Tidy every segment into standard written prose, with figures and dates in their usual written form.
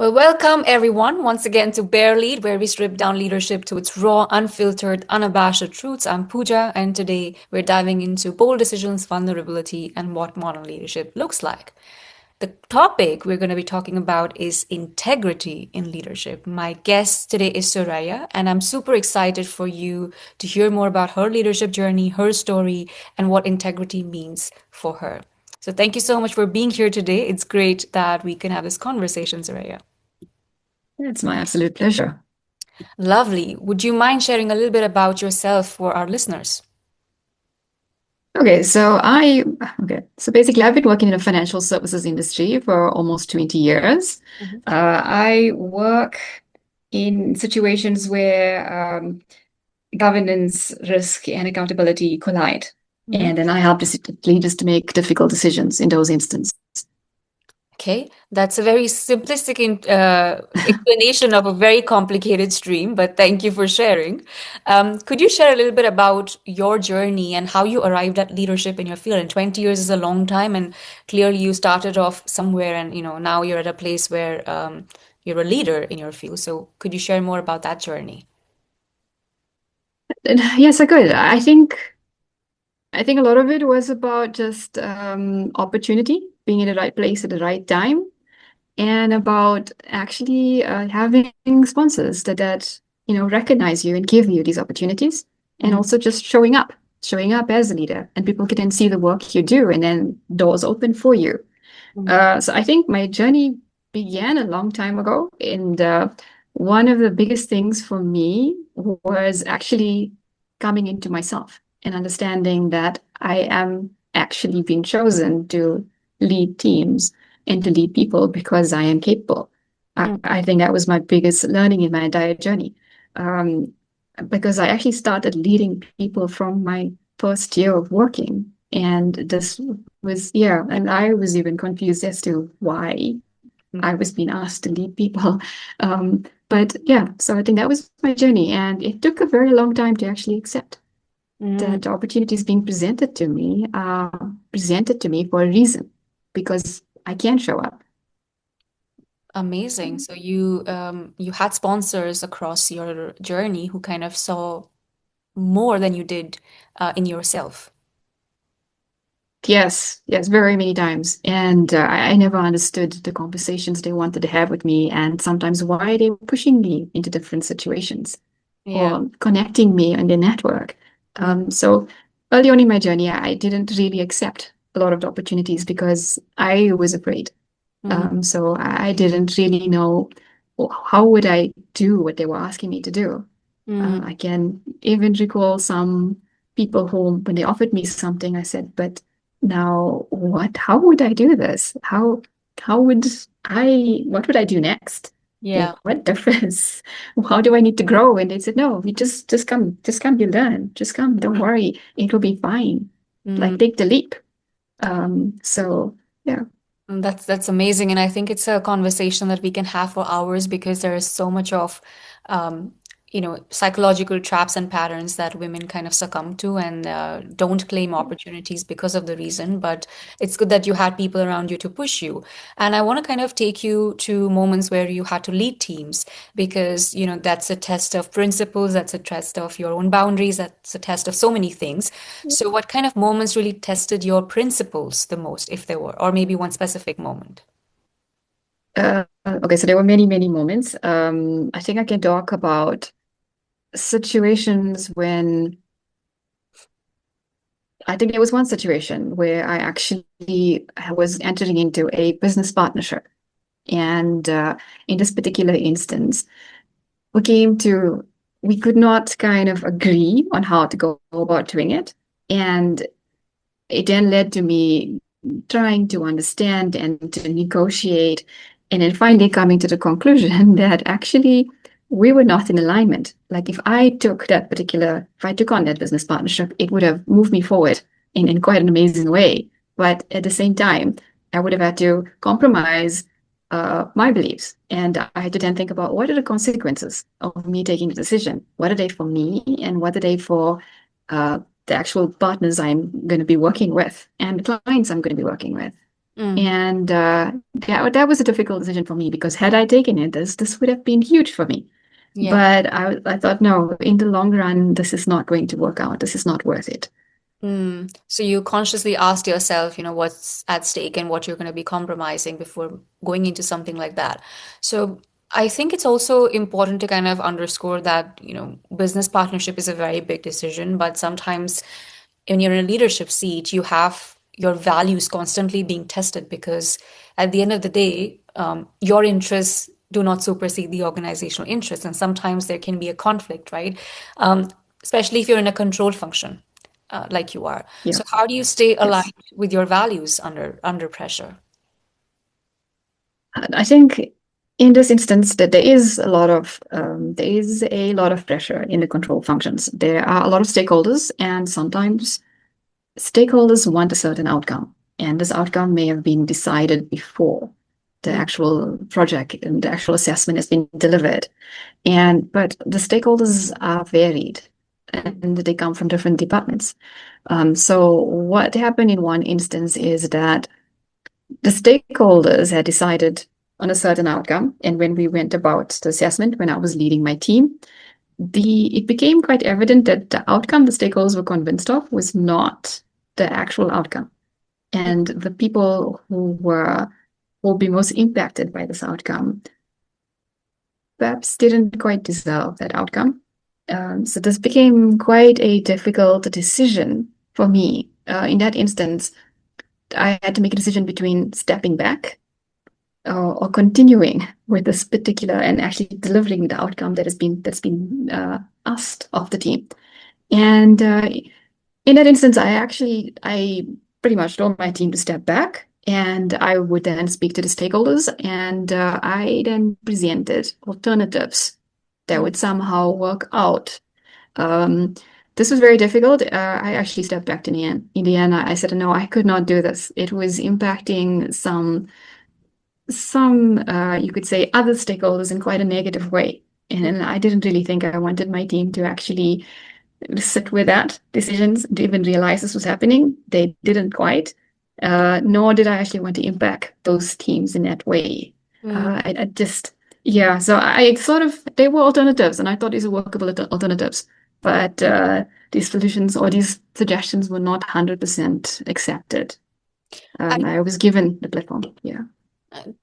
Well, welcome everyone once again to BareLead, where we strip down leadership to its raw, unfiltered, unabashed truths. I'm Pooja, and today we're diving into bold decisions, vulnerability, and what modern leadership looks like. The topic we're going to be talking about is integrity in leadership. My guest today is Suraya, and I'm super excited for you to hear more about her leadership journey, her story, and what integrity means for her. So thank you so much for being here today. It's great that we can have this conversation, Suraya. It's my absolute pleasure. Lovely. Would you mind sharing a little bit about yourself for our listeners? Okay, so basically I've been working in the financial services industry for almost 20 years. Mhm. I work in situations where governance, risk, and accountability collide. Mhm. And then I help leaders to make difficult decisions in those instances. Okay, that's a very simplistic explanation of a very complicated stream, but thank you for sharing. Could you share a little bit about your journey and how you arrived at leadership in your field? And 20 years is a long time, and clearly you started off somewhere, and now you're at a place where you're a leader in your field. So could you share more about that journey? And yes, I could. I think a lot of it was about just opportunity, being in the right place at the right time, and about actually having sponsors that recognize you and give you these opportunities, and Mm, also just showing up as a leader, and people can then see the work you do, and then doors open for you. mm, So I think my journey began a long time ago, and one of the biggest things for me was actually coming into myself and understanding that I am actually being chosen to lead teams and to lead people because I am capable. I, mm, I think that was my biggest learning in my entire journey. Um, because I actually started leading people from my first year of working. And this yeah, and I was even confused as to why mm, I was being asked to lead people. But yeah, so I think that was my journey. And it took a very long time to actually accept mm. that opportunities being presented to me for a reason, because I can show up. Amazing. So you had sponsors across your journey who kind of saw more than you did in yourself. Yes, yes, very many times. And I never understood the conversations they wanted to have with me, and sometimes why they were pushing me into different situations Yeah. or connecting me on their network. Mm, So early on in my journey, I didn't really accept a lot of the opportunities because I was afraid. mm, So I didn't really know how would I do what they were asking me to do. mm, I can even recall some people who, when they offered me something, I said, "But now what? How would I do this? How would what would I do next? yeah. What difference? How do I need to grow?" And they said, "No, you just come, you learn. Just come. Don't worry, it will be fine. Mm. Like take the leap." So yeah. That's amazing, and I think it's a conversation that we can have for hours because there is so much of, um, psychological traps and patterns that women kind of succumb to and don't claim opportunities because of the reason. But it's good that you had people around you to push you. And I want to kind of take you to moments where you had to lead teams because that's a test of principles, that's a test of your own boundaries, that's a test of so many things. So, what kind of moments really tested your principles the most, if there were, or maybe one specific moment? Okay, so there were many, many moments. I think I can talk about situations when I think there was one situation where I was entering into a business partnership. And in this particular instance, we came to, we could not kind of agree on how to go about doing it. And it then led to me trying to understand and to negotiate, and then finally coming to the conclusion that actually we were not in alignment. Like if I took on that business partnership, it would have moved me forward in quite an amazing way. But at the same time, I would have had to compromise my beliefs. And I had to then think about what are the consequences of me taking the decision? What are they for me, and what are they for uh, the actual partners I'm going to be working with and the clients I'm going to be working with. Mm. And that was a difficult decision for me because had I taken it, this would have been huge for me. Yeah. But I thought, no, in the long run, this is not going to work out. This is not worth it. Mm. So you consciously asked yourself, what's at stake and what you're going to be compromising before going into something like that. So I think it's also important to kind of underscore that, business partnership is a very big decision, but sometimes when you're in a leadership seat, you have your values constantly being tested because at the end of the day, your interests do not supersede the organizational interests. And sometimes there can be a conflict, right? Um, Especially if you're in a control function, like you are. Yeah. So how do you stay Yes. aligned with your values under pressure? I think in this instance that there is a lot of pressure in the control functions. There are a lot of stakeholders, and sometimes stakeholders want a certain outcome, and this outcome may have been decided before the Mm, actual project and the actual assessment has been delivered. And but the stakeholders are varied, and they come from different departments. So what happened in one instance is that the stakeholders had decided on a certain outcome, and when we went about the assessment, when I was leading my team, the it became quite evident that the outcome the stakeholders were convinced of was not the actual outcome. And the people who will be most impacted by this outcome perhaps didn't quite deserve that outcome. So this became quite a difficult decision for me. In that instance, I had to make a decision between stepping back or continuing with this particular and actually delivering the outcome that's been asked of the team. And in that instance, I pretty much told my team to step back, and I would then speak to the stakeholders, and I then presented alternatives that mm, would somehow work out. Um, this was very difficult. I actually stepped back in the end. In the end, I said, no, I could not do this. It was impacting some you could say other stakeholders in quite a negative way. And I didn't really think I wanted my team to actually sit with that decisions to even realize this was happening. They didn't quite, nor did I actually want to impact those teams in that way. mm. I just, yeah, so I sort of, they were alternatives, and I thought these were workable alternatives, but these solutions or these suggestions were not 100% accepted. I I was given the platform. Yeah.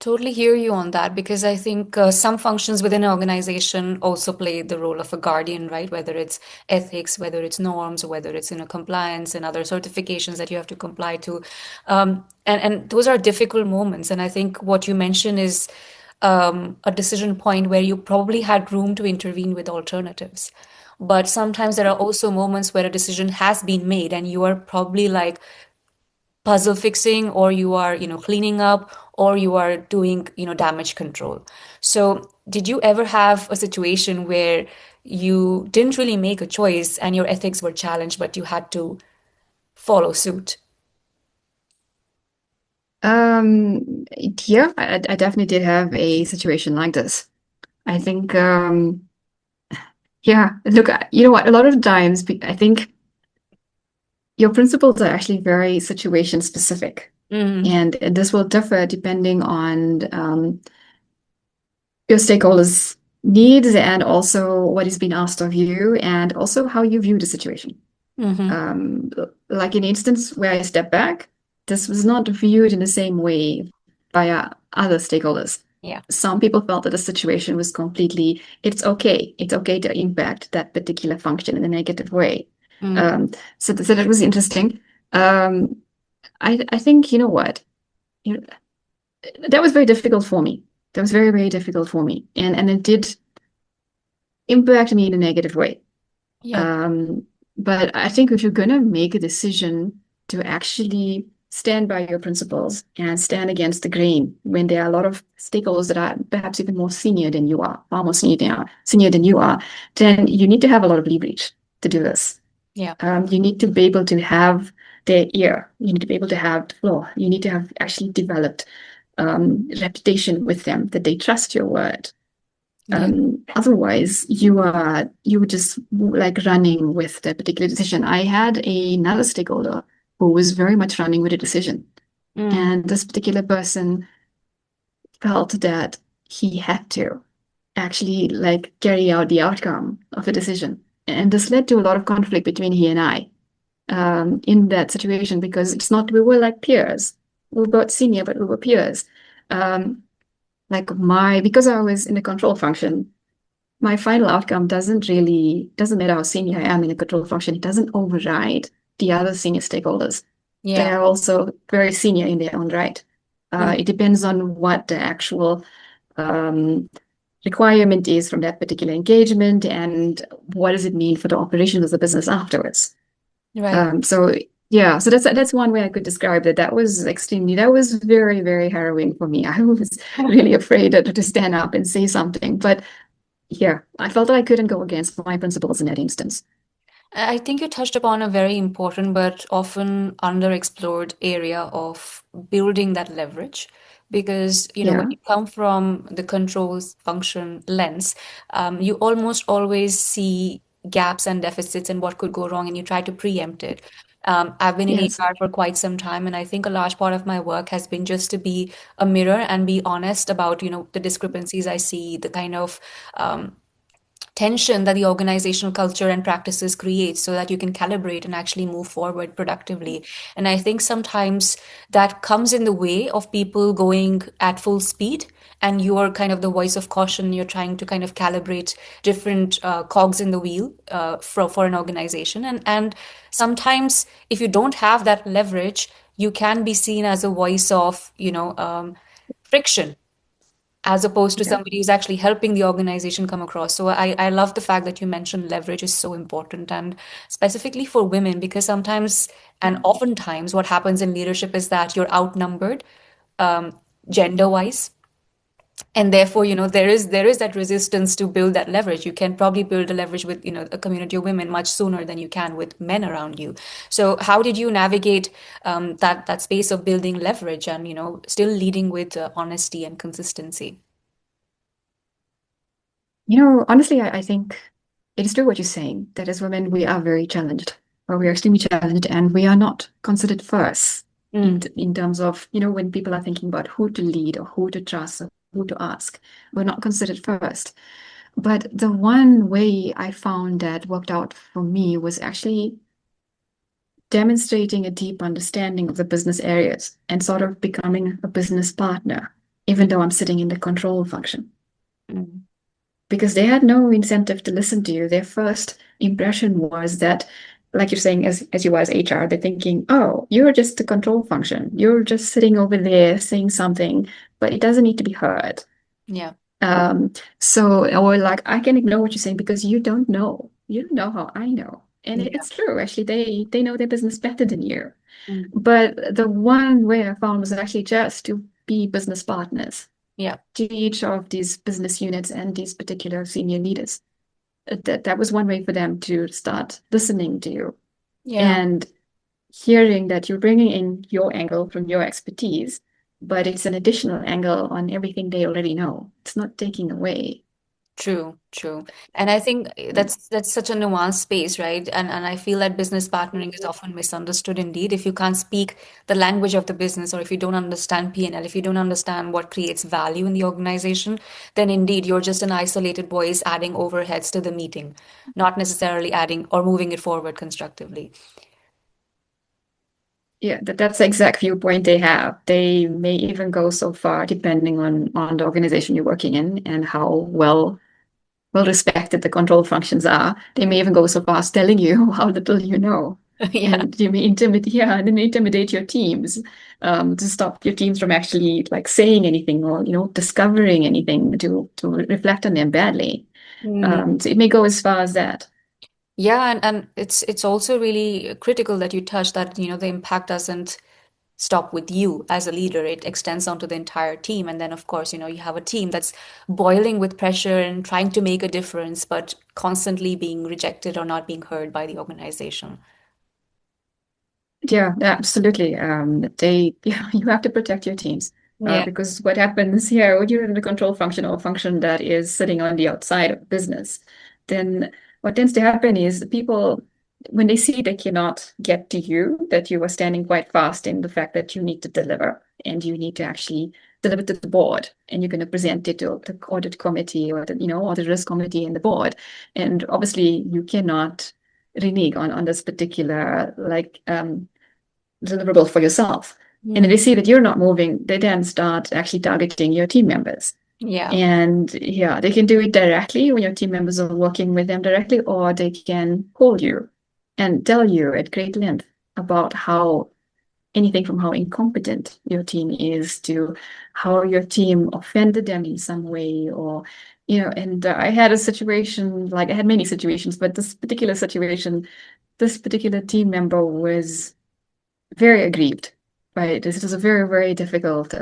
totally hear you on that because I think some functions within an organization also play the role of a guardian, right? Whether it's ethics, whether it's norms, or whether it's compliance and other certifications that you have to comply to, and those are difficult moments. And I think what you mentioned is a decision point where you probably had room to intervene with alternatives. But sometimes there are also moments where a decision has been made and you are probably like puzzle fixing or you are cleaning up or you are doing damage control. So did you ever have a situation where you didn't really make a choice and your ethics were challenged but you had to follow suit? Yeah, I definitely did have a situation like this. I think, yeah, look, you know what? A lot of times, I think your principles are actually very situation specific, Mm, and this will differ depending on your stakeholders' needs and also what is being asked of you, and also how you view the situation. mm-hmm. Um, like in the instance where I step back, this was not viewed in the same way by other stakeholders. Yeah. Some people felt that the situation was completely, it's okay to impact that particular function in a negative way. Mm, Um, so that was interesting. Um, I think, you know what? You know, that was very difficult for me. That was very, very difficult for me. And it did impact me in a negative way. yeah. Um, but I think if you're going to make a decision to actually stand by your principles and stand against the grain when there are a lot of stakeholders that are perhaps even more senior than you are, far more senior than you are, then you need to have a lot of leverage to do this. Yeah. You need to be able to have their ear. You need to be able to have the floor. You need to have actually developed reputation with them that they trust your word. Yeah. Otherwise, you were just like running with that particular decision. I had another stakeholder who was very much running with a decision. Mm. And this particular person felt that he had to actually like carry out the outcome of a decision. And this led to a lot of conflict between he and I in that situation because it's not, we were like peers. We were both senior, but we were peers. Um, because I was in the control function, my final outcome doesn't matter how senior I am in the control function. It doesn't override the other senior stakeholders. They Yeah. are also very senior in their own right. Mm. It depends on what the actual um, requirement is from that particular engagement and what does it mean for the operations of the business afterwards. Right. So yeah, so that's one way I could describe it. That was very, very harrowing for me. I was really afraid to stand up and say something. But yeah, I felt that I couldn't go against my principles in that instance. I think you touched upon a very important but often underexplored area of building that leverage. Because, when Yeah, you come from the controls function lens, you almost always see gaps and deficits and what could go wrong, and you try to preempt it. I've been in yes. HR for quite some time, and I think a large part of my work has been just to be a mirror and be honest about, the discrepancies I see, the kind of tension that the organizational culture and practices create so that you can calibrate and actually move forward productively. And I think sometimes that comes in the way of people going at full speed. And you're kind of the voice of caution. You're trying to kind of calibrate different cogs in the wheel for an organization. And sometimes, if you don't have that leverage, you can be seen as a voice of, friction as opposed to Yeah. somebody who's actually helping the organization come across. So I love the fact that you mentioned leverage is so important and specifically for women because sometimes and oftentimes what happens in leadership is that you're outnumbered um, gender wise. And therefore, there is that resistance to build that leverage. You can probably build a leverage with, a community of women much sooner than you can with men around you. So how did you navigate that space of building leverage and, still leading with honesty and consistency? Honestly, I think it is true what you're saying, that as women, we are very challenged, or we are extremely challenged, and we are not considered first Mm. in terms of, when people are thinking about who to lead or who to trust or who to ask, we're not considered first. But the one way I found that worked out for me was actually demonstrating a deep understanding of the business areas and sort of becoming a business partner, even though I'm sitting in the control function. Mm. Because they had no incentive to listen to you. Their first impression was that, like you're saying, as you was HR, they're thinking, oh, you're just the control function. You're just sitting over there saying something, but it doesn't need to be heard. Yeah. Um, or like, I can ignore what you're saying because you don't know. You don't know how I know. And Yeah. it's true, actually, they know their business better than you. Mm. But the one way I found was actually just to be business partners Yeah. to each of these business units and these particular senior leaders. That was one way for them to start listening to you Yeah. and hearing that you're bringing in your angle from your expertise, but it's an additional angle on everything they already know. It's not taking away. True, true. And I think that's such a nuanced space, right? And I feel that business partnering is often misunderstood indeed. If you can't speak the language of the business or if you don't understand P&L, if you don't understand what creates value in the organization, then indeed you're just an isolated voice adding overheads to the meeting, not necessarily adding or moving it forward constructively. Yeah, that's the exact viewpoint they have. They may even go so far, depending on the organization you're working in and how well respected the control functions are. They may even go so far as telling you how little you know. Yeah. And you may and then intimidate your teams to stop your teams from actually like saying anything or discovering anything to reflect on them badly. So it may go as far as that. Yeah, and it's also really critical that you touch that, the impact doesn't stop with you as a leader. It extends onto the entire team. And then, of course, you have a team that's boiling with pressure and trying to make a difference, but constantly being rejected or not being heard by the organization. Yeah, absolutely. You have to protect your teams Yeah. because what happens here when you're in the control function or function that is sitting on the outside of business, then what tends to happen is the people. when they see they cannot get to you, that you are standing quite fast in the fact that you need to deliver and you need to actually deliver to the board and you're going to present it to the audit committee or the, or the risk committee and the board. And obviously you cannot renege on this particular deliverable for yourself. And then Mm. they see that you're not moving, they then start actually targeting your team members. Yeah. And yeah, they can do it directly when your team members are working with them directly, or they can call you and tell you at great length about how anything from how incompetent your team is to how your team offended them in some way, or, and I had a situation, like I had many situations, but this particular situation, this particular team member was very aggrieved by it. This was a very, very difficult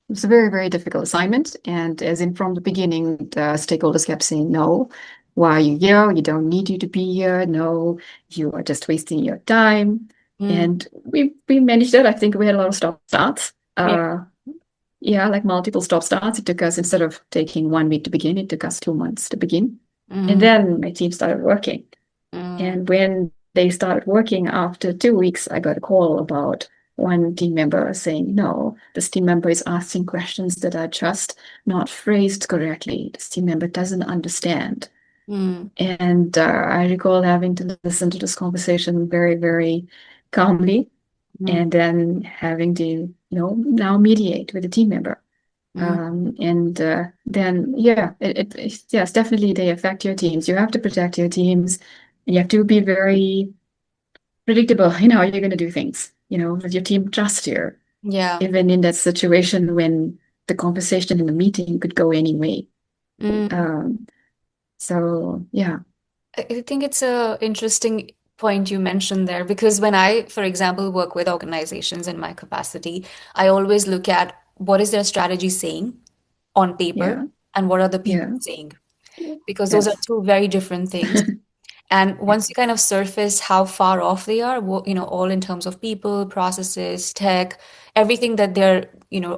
it's a very, very difficult assignment. And as in from the beginning, the stakeholders kept saying, no, why are you here? You don't need you to be here. No, you are just wasting your time. Mm. And we managed it. I think we had a lot of stop starts. Yeah. Yeah, like multiple stop starts. It took us, instead of taking 1 week to begin, it took us 2 months to begin. And Mm. then my team started working. Mm. And when they started working after 2 weeks, I got a call about one team member saying, no, this team member is asking questions that are just not phrased correctly. This team member doesn't understand. Mm. And I recall having to listen to this conversation very, very calmly Mm. and then having to, now mediate with the team member. Mm. And then, yeah, yes, definitely they affect your teams. You have to protect your teams. And you have to be very predictable in how you're going to do things, that your team trusts you, Yeah. even in that situation when the conversation in the meeting could go any way. Mm. Um, so, yeah, I think it's a interesting point you mentioned there because when I, for example, work with organizations in my capacity, I always look at what is their strategy saying on paper yeah, and what are the people yeah, saying because those are yes, two very different things. And yeah, once you kind of surface how far off they are, all in terms of people, processes, tech, everything that they're,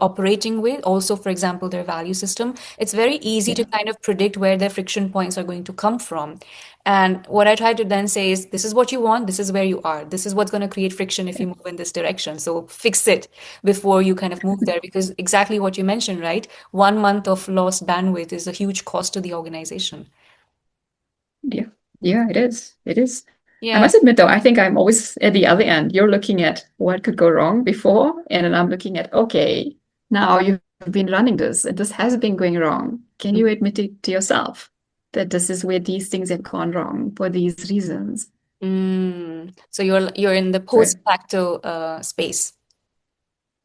operating with, also, for example, their value system, it's very easy to yeah, kind of predict where their friction points are going to come from. And what I try to then say is, this is what you want, this is where you are, this is what's going to create friction if yeah, you move in this direction. So fix it before you kind of move there, because exactly what you mentioned, right? 1 month of lost bandwidth is a huge cost to the organization. yeah, yeah, it is. It is. I Yeah. must admit, though, I think I'm always at the other end. You're looking at what could go wrong before, and then I'm looking at, okay, now you've been running this, and this has been going wrong. Can you admit it to yourself that this is where these things have gone wrong for these reasons? Mm. So you're in the So, post-facto space.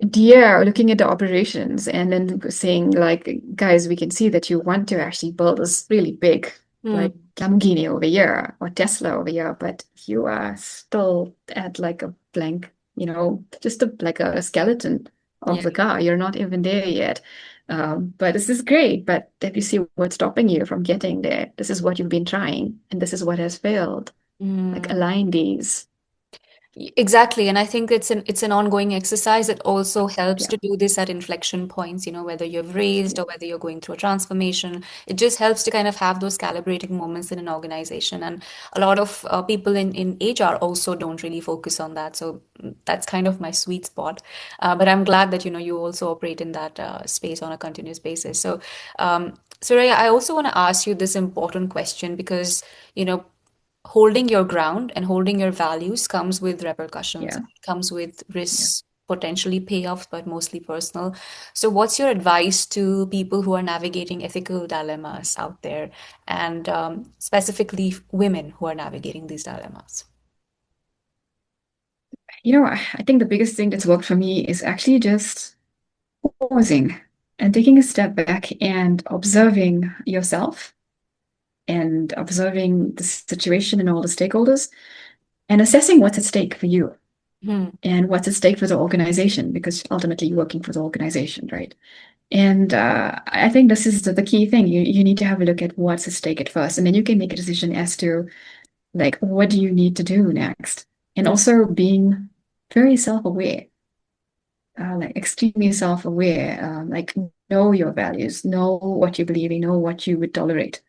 yeah, looking at the operations and then saying, like, guys, we can see that you want to actually build this really big, Mm. like Lamborghini over here or Tesla over here, but you are still at like a blank, just like a skeleton of Yeah. the car. You're not even there yet. But this is great. But if you see what's stopping you from getting there, this is what you've been trying, and this is what has failed. Like, Mm. align these. Exactly, and I think it's an ongoing exercise. It also helps Yeah, to do this at inflection points, whether you've raised yeah, or whether you're going through a transformation. It just helps to kind of have those calibrating moments in an organization. And a lot of people in HR also don't really focus on that. So that's kind of my sweet spot. But I'm glad that, you also operate in that space on a continuous basis. So, Suraya, I also want to ask you this important question because, you know, holding your ground and holding your values comes with repercussions. yeah, It comes with yeah. risks, potentially payoffs, but mostly personal. So, what's your advice to people who are navigating ethical dilemmas out there, and specifically women who are navigating these dilemmas? I think the biggest thing that's worked for me is actually just pausing and taking a step back and observing yourself and observing the situation and all the stakeholders and assessing what's at stake for you Hmm. and what's at stake for the organization, because ultimately you're working for the organization, right? And I think this is the key thing. You need to have a look at what's at stake at first, and then you can make a decision as to, like, what do you need to do next? And Hmm. also being very self-aware, like extremely self-aware, like know your values, know what you believe in, know what you would tolerate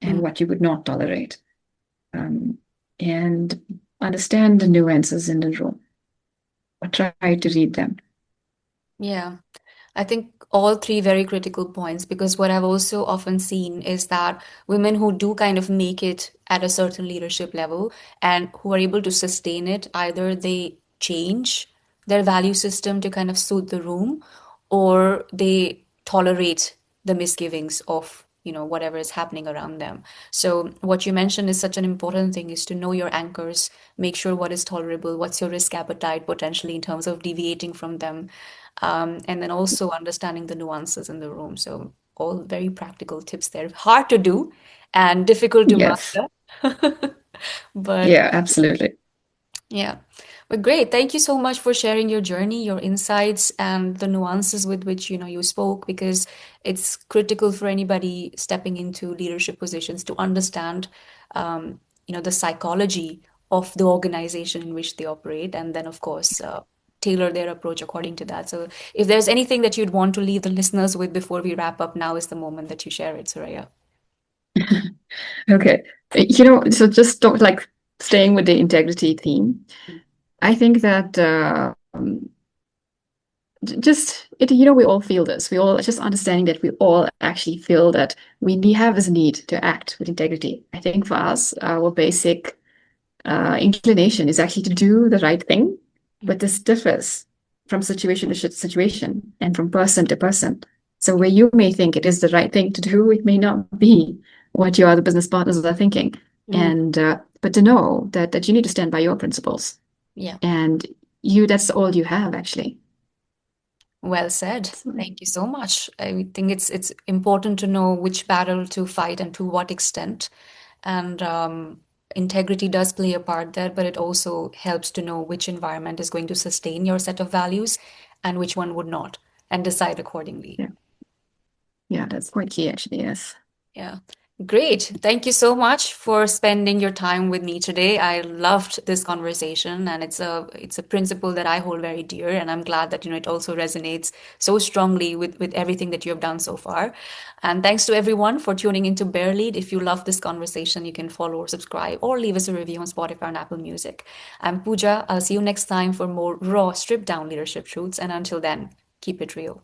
and Hmm. what you would not tolerate. Um, and understand the nuances in the room, or try to read them. Yeah. I think all three very critical points, because what I've also often seen is that women who do kind of make it at a certain leadership level and who are able to sustain it, either they change their value system to kind of suit the room, or they tolerate the misgivings of, whatever is happening around them. So what you mentioned is such an important thing, is to know your anchors, make sure what is tolerable, what's your risk appetite potentially in terms of deviating from them, and then also understanding the nuances in the room. So all very practical tips there. Hard to do and difficult to Yes. master. But Yeah, absolutely. yeah. But great. Thank you so much for sharing your journey, your insights, and the nuances with which, you spoke, because it's critical for anybody stepping into leadership positions to understand, the psychology of the organization in which they operate, and then, of course, tailor their approach according to that. So if there's anything that you'd want to leave the listeners with before we wrap up, now is the moment that you share it, Suraya. Okay. So just don't like staying with the integrity theme. I think that just it, we all feel this. We all just understanding that we all actually feel that have this need to act with integrity. I think for us, our basic inclination is actually to do the right thing, but Mm, this differs from situation to situation and from person to person. So where you may think it is the right thing to do, it may not be what your other business partners are thinking. mm, And but to know that you need to stand by your principles, yeah. and that's all you have actually. Well said. So, Thank you so much. I think it's important to know which battle to fight and to what extent. And integrity does play a part there, but it also helps to know which environment is going to sustain your set of values and which one would not, and decide accordingly. yeah, yeah, that's quite key actually. Yes. Yeah. Great. Thank you so much for spending your time with me today. I loved this conversation, and it's a principle that I hold very dear, and I'm glad that it also resonates so strongly with everything that you have done so far. And thanks to everyone for tuning into BareLead. If you love this conversation, you can follow or subscribe or leave us a review on Spotify and Apple Music. I'm Pooja. I'll see you next time for more raw, stripped down leadership truths, and until then, keep it real.